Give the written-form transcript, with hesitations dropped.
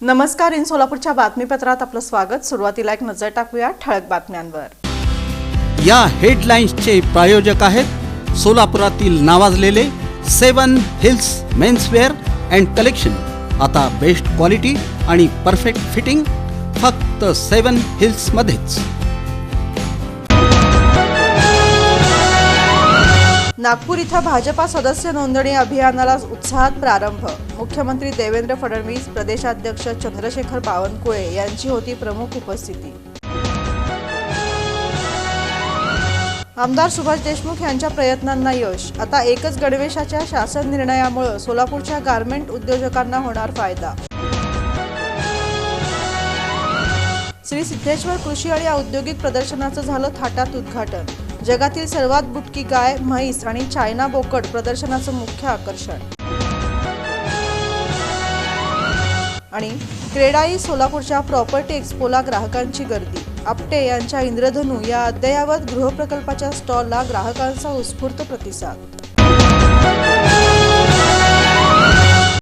नमस्कार. इन सोलापूरच्या बातमीपत्रात आपलं स्वागत. सुरुवातीला एक नजर टाकूया ठळक बातम्यांवर. या हेडलाईन्सचे प्रायोजक आहेत सोलापुरातील नावाजलेले 7 हिल्स मेन्सवेअर अँड कलेक्शन. आता बेस्ट क्वालिटी आणि परफेक्ट फिटिंग फक्त 7 हिल्स मध्येच. नागपूर इथं भाजपा सदस्य नोंदणी अभियानाला उत्साहात प्रारंभ. मुख्यमंत्री देवेंद्र फडणवीस, प्रदेशाध्यक्ष चंद्रशेखर बावनकुळे यांची होती प्रमुख उपस्थिती. आमदार सुभाष देशमुख यांच्या प्रयत्नांना यश. आता एकच गणवेशाच्या शासन निर्णयामुळे सोलापूरच्या गारमेंट उद्योजकांना होणार फायदा. श्री सिद्धेश्वर कृषी आणि औद्योगिक प्रदर्शनाचं झालं थाटात उद्घाटन. जगातील सर्वात बुटकी गाय, म्हैस आणि चायना बोकड प्रदर्शनाचं मुख्य आकर्षण. आणि क्रेडाई सोलापूरच्या प्रॉपर्टी एक्स्पोला ग्राहकांची गर्दी. आपटे यांच्या इंद्रधनू या अद्ययावत गृहप्रकल्पाच्या स्टॉलला ग्राहकांचा उत्स्फूर्त प्रतिसाद.